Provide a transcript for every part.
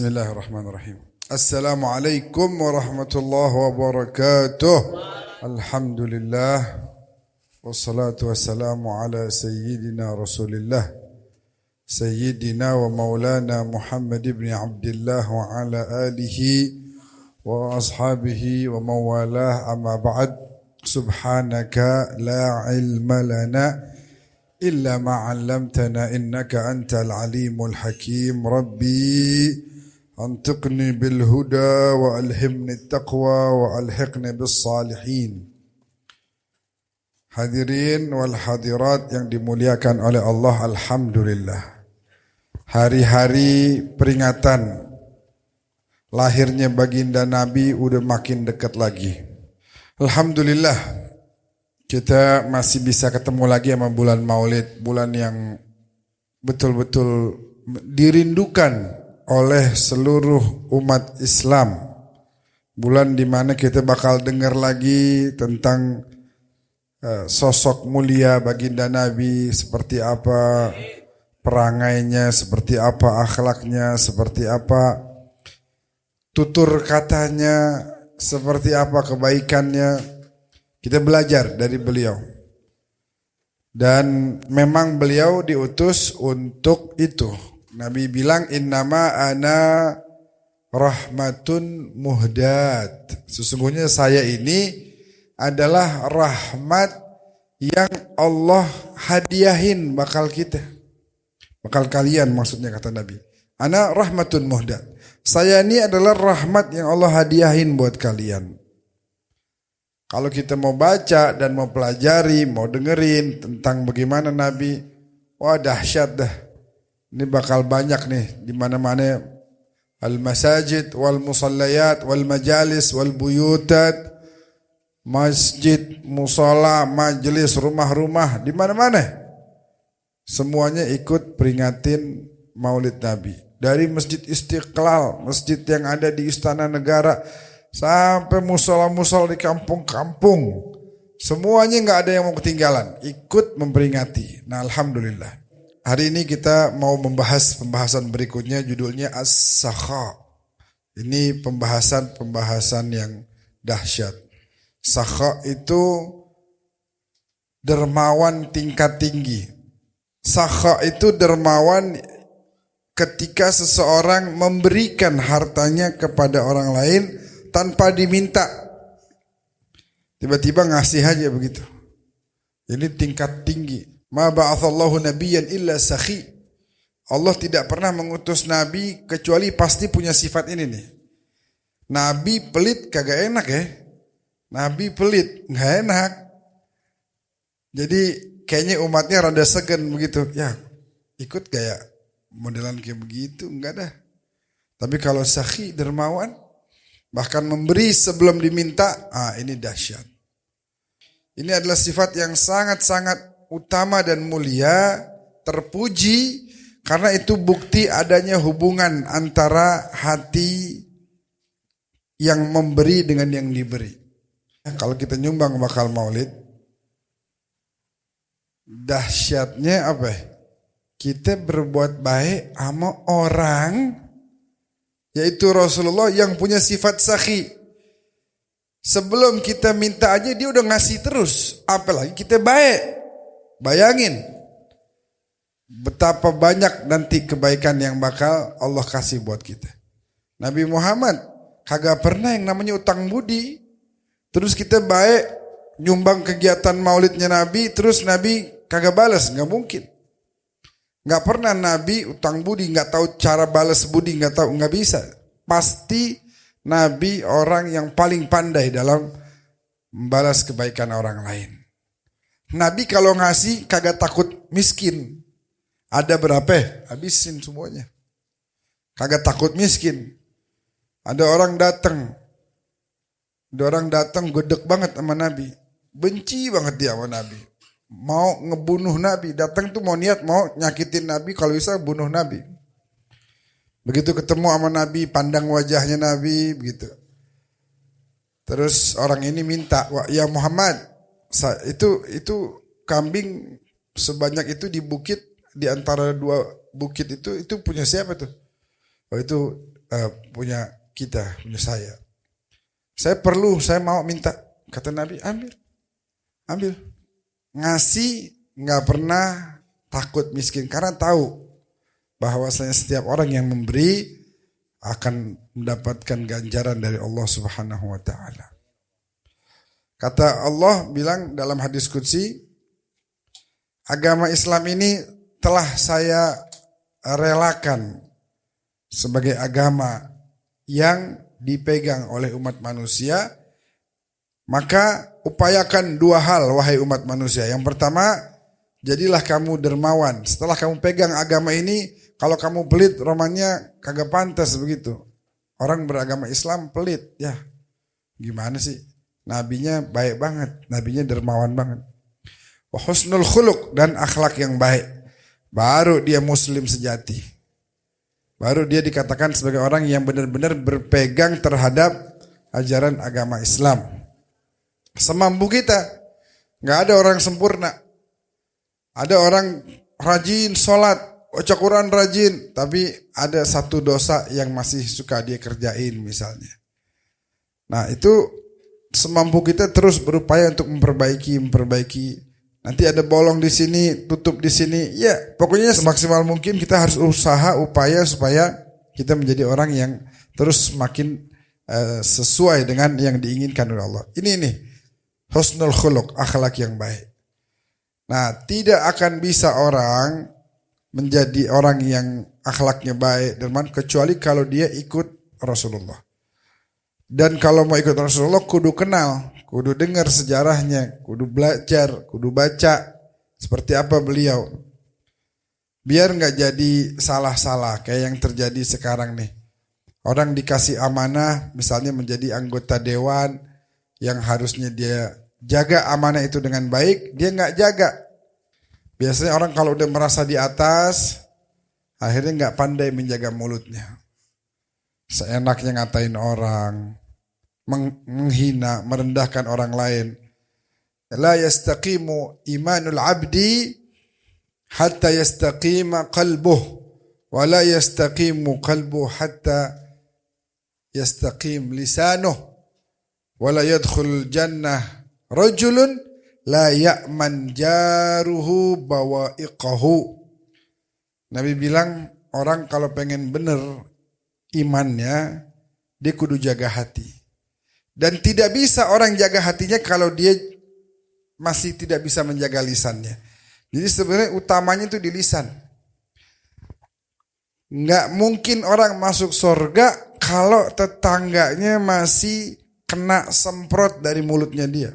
Bismillahirrahmanirrahim. Assalamualaikum warahmatullahi wabarakatuh. Alhamdulillah. Wassalatu wassalamu ala sayyidina Rasulillah. Sayyidina wa maulana Muhammad ibn Abdullah wa ala alihi wa ashabihi wa mawalah amma ba'd. Subhanaka la ilma lana illa ma 'allamtana innaka antal alimul hakim. Rabbi antiqni bil huda wa alhimni taqwa wa alhiqni bis salihin. Hadirin wal hadirat yang dimuliakan oleh Allah, alhamdulillah. Hari-hari peringatan lahirnya baginda Nabi udah makin dekat lagi. Alhamdulillah kita masih bisa ketemu lagi sama bulan Maulid, bulan yang betul-betul dirindukan oleh seluruh umat Islam. Bulan di mana kita bakal dengar lagi tentang sosok mulia baginda Nabi, seperti apa perangainya, seperti apa akhlaknya, seperti apa tutur katanya, seperti apa kebaikannya. Kita belajar dari beliau. Dan memang beliau diutus untuk itu. Nabi bilang innama ana rahmatun muhdat. Sesungguhnya saya ini adalah rahmat yang Allah hadiahin bakal kita. Bakal kalian maksudnya kata Nabi. Ana rahmatun muhdat. Saya ini adalah rahmat yang Allah hadiahin buat kalian. Kalau kita mau baca dan mau pelajari, mau dengerin tentang bagaimana Nabi, wah dahsyat dah. Ini bakal banyak nih di mana-mana al-masajid wal musallayat wal majalis wal buyutat, masjid, musala, majelis, rumah-rumah, di mana-mana. Semuanya ikut peringatin Maulid Nabi. Dari Masjid Istiqlal, masjid yang ada di Istana Negara, sampai musola-musola di kampung-kampung. Semuanya nggak ada yang mau ketinggalan, ikut memperingati. Nah, alhamdulillah. Hari ini kita mau membahas pembahasan berikutnya, judulnya As-Sakha. Ini pembahasan yang dahsyat. Sakha itu dermawan tingkat tinggi. Sakha itu dermawan ketika seseorang memberikan hartanya kepada orang lain tanpa diminta. Tiba-tiba ngasih aja begitu. Ini tingkat tinggi. Ma ba'athallahu nabiyyan illa sakhi. Allah tidak pernah mengutus nabi kecuali pasti punya sifat ini nih. Nabi pelit kagak enak ya. Nabi pelit enggak enak. Jadi kayaknya umatnya rada segan begitu. Ya, ikut kayak modelan kayak begitu enggak dah. Tapi kalau sakhi dermawan, bahkan memberi sebelum diminta, ini dahsyat. Ini adalah sifat yang sangat-sangat utama dan mulia, terpuji, karena itu bukti adanya hubungan antara hati yang memberi dengan yang diberi. Kalau kita nyumbang bakal Maulid, dahsyatnya apa? Kita berbuat baik sama orang, yaitu Rasulullah yang punya sifat sakhi. Sebelum kita minta aja dia udah ngasih terus, apalagi kita baik. Bayangin betapa banyak nanti kebaikan yang bakal Allah kasih buat kita. Nabi Muhammad kagak pernah yang namanya utang budi. Terus kita baik nyumbang kegiatan maulidnya Nabi, terus Nabi kagak balas, nggak mungkin. Nggak pernah Nabi utang budi, nggak tahu cara balas budi, nggak tahu, nggak bisa. Pasti Nabi orang yang paling pandai dalam membalas kebaikan orang lain. Nabi kalau ngasih kagak takut miskin. Ada berapa? Habisin semuanya. Kagak takut miskin. Ada orang datang gedek banget sama Nabi. Benci banget dia sama Nabi. Mau ngebunuh Nabi. Datang tuh mau niat mau nyakitin Nabi, kalau bisa bunuh Nabi. Begitu ketemu sama Nabi, pandang wajahnya Nabi begitu. Terus orang ini minta, "Wah, ya Muhammad, itu kambing sebanyak itu di bukit, di antara dua bukit itu punya siapa tuh?" "Oh, itu punya saya. Saya mau minta. Kata Nabi, ambil. Ngasih nggak pernah takut miskin karena tahu bahwasanya setiap orang yang memberi akan mendapatkan ganjaran dari Allah Subhanahu wa taala. Kata Allah bilang dalam hadis qudsi, agama Islam ini telah saya relakan sebagai agama yang dipegang oleh umat manusia, maka upayakan dua hal wahai umat manusia. Yang pertama, jadilah kamu dermawan. Setelah kamu pegang agama ini, kalau kamu pelit, romannya kagak pantas begitu. Orang beragama Islam pelit, ya gimana sih? Nabinya baik banget, nabinya dermawan banget. Wa husnul khuluq, dan akhlak yang baik. Baru dia muslim sejati. Baru dia dikatakan sebagai orang yang benar-benar berpegang terhadap ajaran agama Islam. Semampu kita, nggak ada orang sempurna. Ada orang rajin sholat, baca Quran rajin, tapi ada satu dosa yang masih suka dia kerjain misalnya. Nah itu semampu kita terus berupaya untuk memperbaiki. Nanti ada bolong di sini, tutup di sini. Ya, pokoknya semaksimal mungkin kita harus upaya supaya kita menjadi orang yang terus semakin sesuai dengan yang diinginkan oleh Allah. Ini husnul khuluq, akhlak yang baik. Nah, tidak akan bisa orang menjadi orang yang akhlaknya baik dan kecuali kalau dia ikut Rasulullah. Dan kalau mau ikut Rasulullah kudu kenal, kudu dengar sejarahnya, kudu belajar, kudu baca seperti apa beliau. Biar nggak jadi salah-salah kayak yang terjadi sekarang nih. Orang dikasih amanah misalnya menjadi anggota dewan yang harusnya dia jaga amanah itu dengan baik, dia nggak jaga. Biasanya orang kalau udah merasa di atas, akhirnya nggak pandai menjaga mulutnya. Seenaknya ngatain orang, menghina, merendahkan orang lain. La yastaqimu imanul abdi hatta yastaqima qalbuh, wa la yastaqimu qalbuh hatta yastaqim lisanuh, wa la yadkhul jannah rajulun la ya'man jaruhu bawa'iqahu. Nabi bilang orang kalau pengen benar imannya, dia kudu jaga hati. Dan tidak bisa orang jaga hatinya kalau dia masih tidak bisa menjaga lisannya. Jadi sebenarnya utamanya itu di lisan. Nggak mungkin orang masuk surga kalau tetangganya masih kena semprot dari mulutnya dia.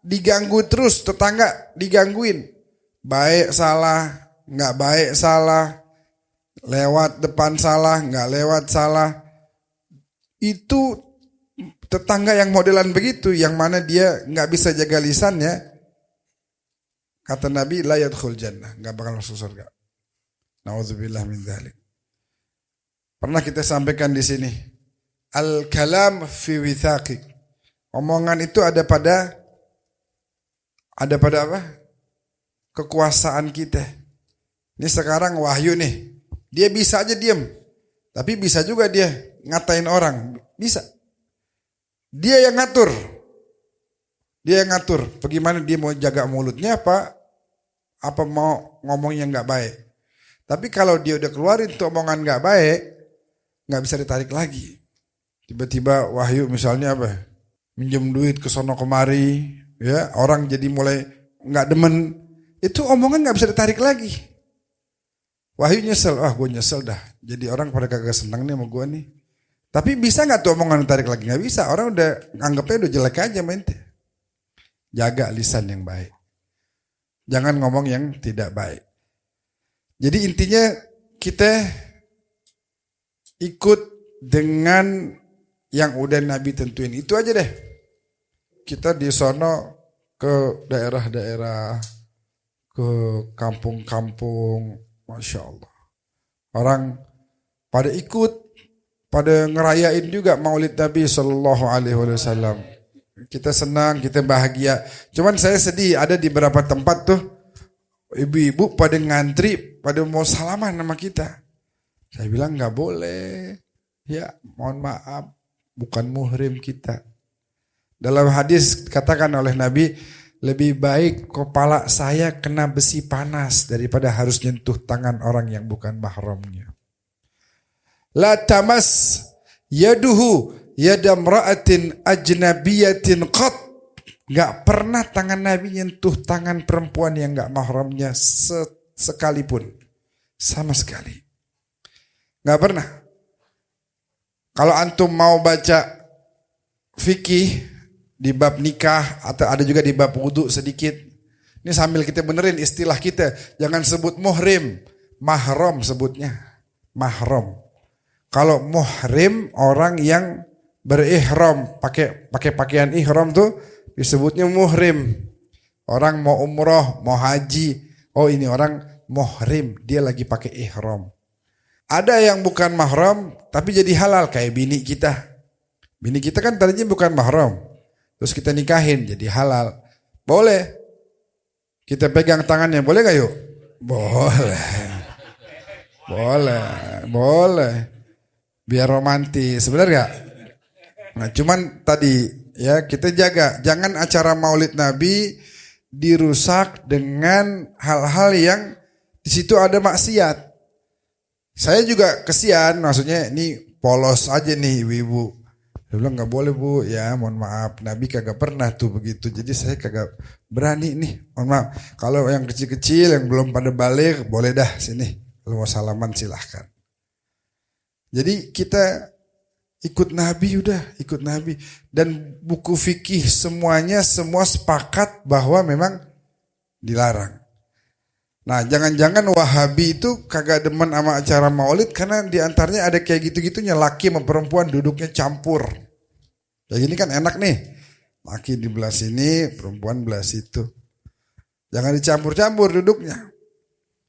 Diganggu terus, tetangga digangguin. Baik salah, nggak baik salah. Lewat depan salah, nggak lewat salah. Itu tetangga yang modelan begitu, yang mana dia nggak bisa jaga lisannya, kata Nabi la yadkhul jannah, nggak bakal masuk surga. Nauzubillah min dzalik. Pernah kita sampaikan di sini, al kalam fi withaqik. Omongan itu ada pada apa? Kekuasaan kita. Ini sekarang Wahyu nih, dia bisa aja diam, tapi bisa juga dia ngatain orang, bisa. Dia yang ngatur. Bagaimana dia mau jaga mulutnya apa mau ngomong yang nggak baik. Tapi kalau dia udah keluarin tuh omongan nggak baik, nggak bisa ditarik lagi. Tiba-tiba Wahyu misalnya minjem duit ke sono kemari, ya orang jadi mulai nggak demen. Itu omongan nggak bisa ditarik lagi. Wahyu nyesel, gue nyesel dah. Jadi orang pada kagak senang nih sama gue nih. Tapi bisa gak tuh omongan ditarik lagi? Gak bisa, orang udah anggapnya udah jelek aja mente. Jaga lisan yang baik. Jangan ngomong yang tidak baik. Jadi intinya kita ikut dengan yang udah Nabi tentuin. Itu aja deh. Kita di sono ke daerah-daerah, ke kampung-kampung, Masya Allah. Orang pada ikut, pada ngerayain juga Maulid Nabi Sallallahu Alaihi Wasallam. Kita senang, kita bahagia. Cuman saya sedih, ada di beberapa tempat tuh ibu-ibu pada ngantri, pada mau salaman sama kita. Saya bilang nggak boleh. Ya, mohon maaf, bukan muhrim kita. Dalam hadis katakan oleh Nabi, lebih baik kepala saya kena besi panas daripada harus nyentuh tangan orang yang bukan mahramnya. La tamas yaduhu yadamra'atin ajnabiyatin qat. Gak pernah tangan Nabi nyentuh tangan perempuan yang gak mahramnya sekalipun. Sama sekali. Gak pernah. Kalau antum mau baca fikih di bab nikah atau ada juga di bab wudu sedikit. Ini sambil kita benerin istilah kita. Jangan sebut muhrim. Mahram sebutnya. Mahram. Kalau muhrim orang yang berihram. Pakai pakaian ihram tuh disebutnya muhrim. Orang mau umroh, mau haji. Oh ini orang muhrim. Dia lagi pakai ihram. Ada yang bukan mahram tapi jadi halal kayak bini kita. Bini kita kan tadinya bukan mahram. Terus kita nikahin jadi halal. Boleh. Kita pegang tangannya. Boleh gak yuk? Boleh. Boleh. Biar romantis. Benar gak? Nah cuman tadi ya kita jaga. Jangan acara maulid Nabi dirusak dengan hal-hal yang di situ ada maksiat. Saya juga kesian, maksudnya ini polos aja nih ibu-ibu. Dia bilang gak boleh bu, ya mohon maaf. Nabi kagak pernah tuh begitu, jadi saya kagak berani nih. Mohon maaf, kalau yang kecil-kecil yang belum pada balik, boleh dah sini. Kalau mau salaman silahkan. Jadi kita ikut Nabi udah, ikut Nabi. Dan buku fikih semuanya, semua sepakat bahwa memang dilarang. Nah jangan-jangan Wahabi itu kagak demen sama acara maulid karena diantaranya ada kayak gitu-gitunya. Laki sama perempuan duduknya campur. Ya gini kan enak nih. Laki di belah sini, perempuan belah situ. Jangan dicampur-campur duduknya.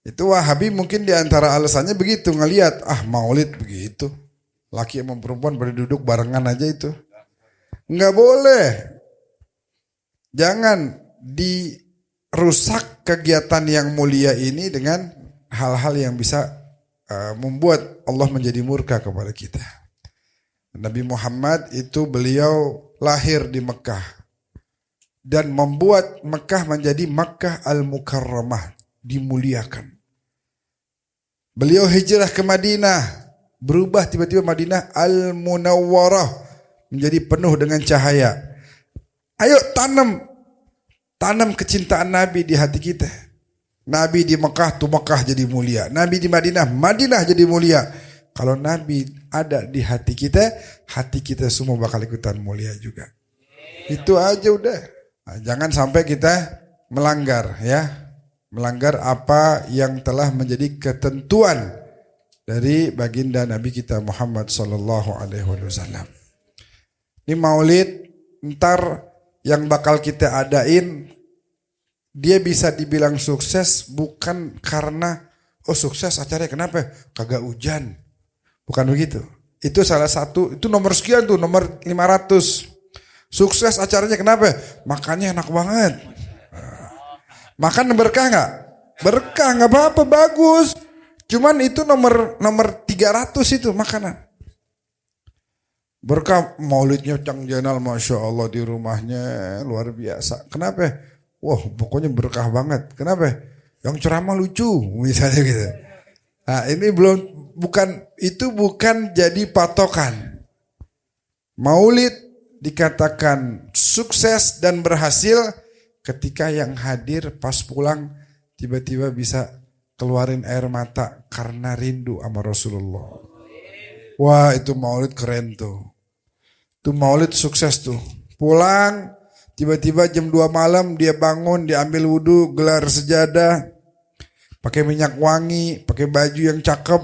Itu Wahabi mungkin diantara alasannya begitu. Ngelihat maulid begitu. Laki sama perempuan pada duduk barengan aja itu. Nggak boleh. Jangan rusak kegiatan yang mulia ini dengan hal-hal yang bisa membuat Allah menjadi murka kepada kita. Nabi Muhammad itu beliau lahir di Mekah dan membuat Mekah menjadi Makkah Al-Mukarramah, dimuliakan. Beliau hijrah ke Madinah, berubah tiba-tiba Madinah Al-Munawwarah menjadi penuh dengan cahaya. Ayo tanam kecintaan Nabi di hati kita. Nabi di Mekah tuh Mekah jadi mulia. Nabi di Madinah, Madinah jadi mulia. Kalau Nabi ada di hati kita semua bakal ikutan mulia juga. Itu aja udah. Nah, jangan sampai kita melanggar ya. Melanggar apa yang telah menjadi ketentuan dari baginda Nabi kita Muhammad sallallahu alaihi wasallam. Ini maulid ntar yang bakal kita adain, dia bisa dibilang sukses bukan karena sukses acaranya kenapa? Kagak hujan. Bukan begitu. Itu salah satu, itu nomor sekian tuh, nomor 500. Sukses acaranya kenapa? Makannya enak banget. Makan berkah gak? Berkah gak apa-apa, bagus. Cuman itu nomor 300 itu makanan. Berkah maulidnya Cang Jenal Masya Allah di rumahnya luar biasa. Kenapa? Wah pokoknya berkah banget. Kenapa? Yang ceramah lucu misalnya gitu. Nah ini bukan jadi patokan. Maulid dikatakan sukses dan berhasil ketika yang hadir pas pulang tiba-tiba bisa keluarin air mata karena rindu sama Rasulullah. Wah itu maulid keren tuh. Itu maulid sukses tuh. Pulang, tiba-tiba jam 2 malam dia bangun, dia ambil wudhu, gelar sejadah, pakai minyak wangi, pakai baju yang cakep,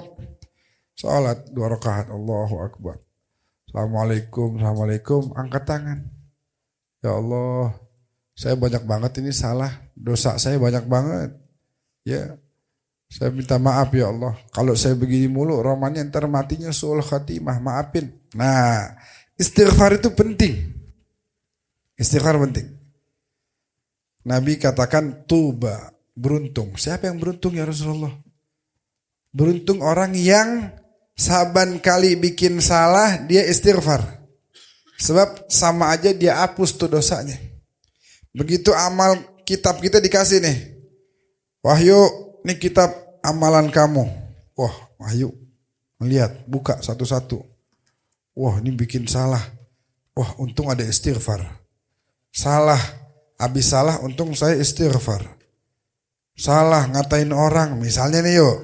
salat 2 rakaat, Allahu Akbar. Assalamualaikum, angkat tangan. Ya Allah, saya banyak banget ini salah, dosa saya banyak banget. Ya, saya minta maaf ya Allah. Kalau saya begini mulu, romannya ntar matinya suul khatimah, maafin. Nah, istighfar itu penting. Istighfar penting. Nabi katakan tuba, beruntung. Siapa yang beruntung ya Rasulullah? Beruntung orang yang Saban kali bikin salah dia istighfar. Sebab sama aja dia hapus tuh dosanya. Begitu amal kitab kita dikasih nih. Wahyu, ini kitab amalan kamu. Wah, Wahyu melihat, buka satu-satu. Wah, ini bikin salah. Wah, untung ada istighfar. Salah, habis salah untung saya istighfar. Salah ngatain orang, misalnya nih yuk.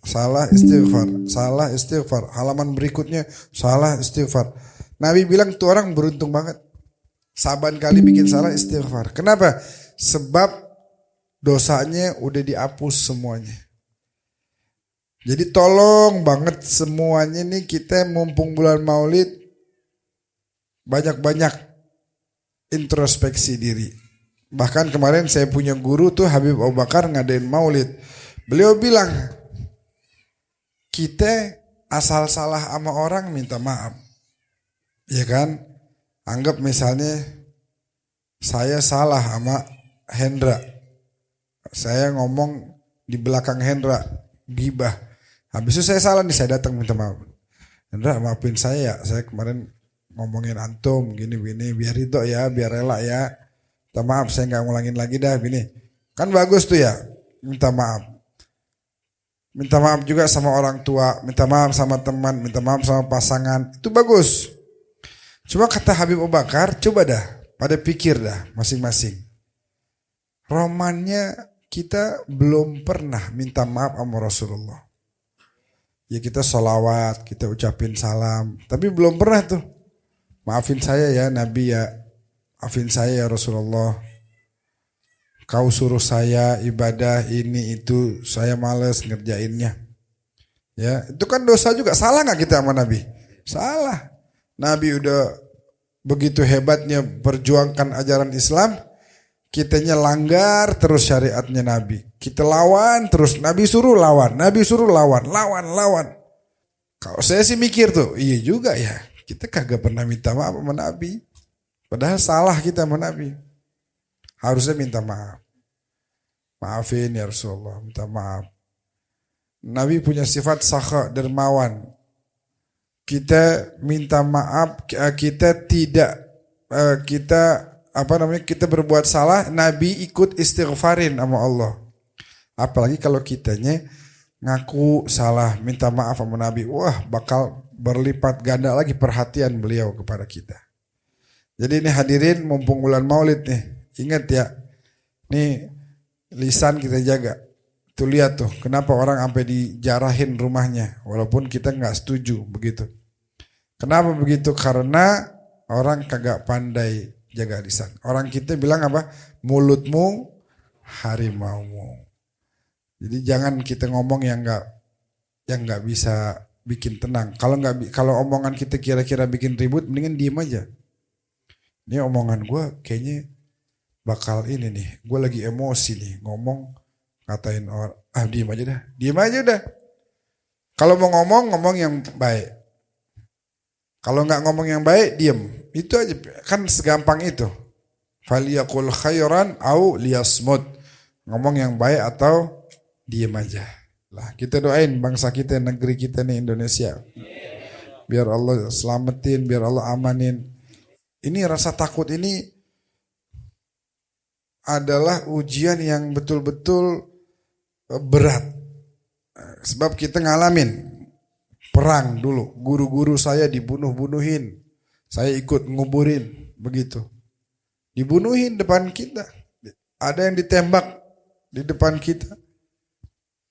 Salah istighfar. Halaman berikutnya salah istighfar. Nabi bilang tuh orang beruntung banget. Saban kali bikin salah istighfar. Kenapa? Sebab dosanya udah dihapus semuanya. Jadi tolong banget semuanya nih kita mumpung bulan Maulid banyak-banyak introspeksi diri. Bahkan kemarin saya punya guru tuh Habib Abu Bakar ngadain Maulid. Beliau bilang, kita asal salah sama orang minta maaf. Ya kan? Anggap misalnya saya salah sama Hendra. Saya ngomong di belakang Hendra, gibah. Habis itu saya salah nih, saya datang minta maaf. Hendra maafin saya kemarin ngomongin antum gini-gini, biar itu ya, biar rela ya. Minta maaf, saya gak ngulangin lagi dah gini. Kan bagus tuh ya, minta maaf. Minta maaf juga sama orang tua, minta maaf sama teman, minta maaf sama pasangan. Itu bagus. Cuma kata Habib Abu Bakar, coba dah, pada pikir dah masing-masing. Romannya kita belum pernah minta maaf sama Rasulullah. Ya kita sholawat, kita ucapin salam. Tapi belum pernah tuh. Maafin saya ya Nabi ya. Maafin saya ya Rasulullah. Kau suruh saya ibadah ini itu, saya males ngerjainnya. Ya, itu kan dosa juga. Salah gak kita sama Nabi? Salah. Nabi udah begitu hebatnya perjuangkan ajaran Islam, kitanya langgar terus syariatnya Nabi. Kita lawan terus, Nabi suruh lawan, lawan. Kalau saya sih mikir tuh, iya juga ya, kita kagak pernah minta maaf sama Nabi. Padahal salah kita sama Nabi. Harusnya minta maaf. Maafin ya Rasulullah, minta maaf. Nabi punya sifat sakha, dermawan. Kita minta maaf, kita berbuat salah, Nabi ikut istighfarin sama Allah. Apalagi kalau kitanya ngaku salah, minta maaf sama Nabi, wah bakal berlipat ganda lagi perhatian beliau kepada kita. Jadi ini hadirin mumpung bulan Maulid nih, ingat ya, nih lisan kita jaga. Tuh lihat tuh, kenapa orang sampai dijarahin rumahnya, walaupun kita nggak setuju begitu. Kenapa begitu? Karena orang kagak pandai jaga lisan. Orang kita bilang apa? Mulutmu harimaumu. Jadi jangan kita ngomong yang nggak bisa bikin tenang. Kalau omongan kita kira-kira bikin ribut, mendingan diem aja. Ini omongan gue kayaknya bakal ini nih. Gue lagi emosi nih ngomong, katain orang. Diem aja dah. Kalau mau ngomong yang baik. Kalau nggak ngomong yang baik, diem. Itu aja, kan segampang itu. Faliyakul khairan au liyasmut. Ngomong yang baik atau diem aja. Lah, kita doain bangsa kita, negeri kita nih Indonesia. Biar Allah selamatin, biar Allah amanin. Ini rasa takut ini adalah ujian yang betul-betul berat. Sebab kita ngalamin perang dulu, guru-guru saya dibunuh-bunuhin. Saya ikut nguburin, begitu. Dibunuhin depan kita. Ada yang ditembak di depan kita.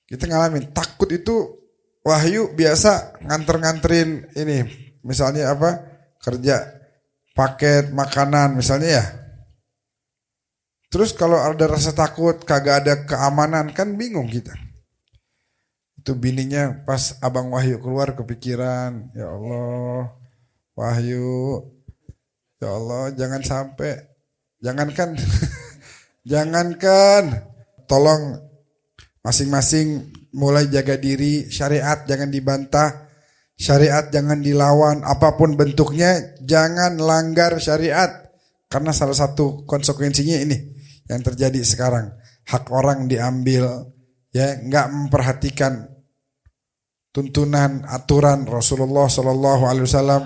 Kita ngalamin. Takut itu Wahyu biasa nganterin ini. Misalnya apa? Kerja paket makanan misalnya ya. Terus kalau ada rasa takut, kagak ada keamanan, kan bingung kita. Itu bininya pas abang Wahyu keluar kepikiran, ya Allah, Wahyu, ya Allah jangan sampai, jangankan, tolong masing-masing mulai jaga diri, syariat jangan dibantah, syariat jangan dilawan, apapun bentuknya jangan langgar syariat. Karena salah satu konsekuensinya ini yang terjadi sekarang, hak orang diambil, ya nggak memperhatikan tuntunan, aturan Rasulullah Sallallahu Alaihi Wasallam.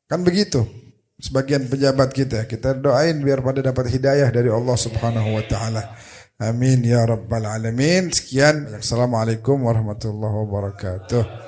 Kan begitu. Sebagian pejabat kita doain biar pada dapat hidayah dari Allah Subhanahu Wa Taala. Amin ya rabbal alamin. Sekian. Assalamualaikum warahmatullahi wabarakatuh.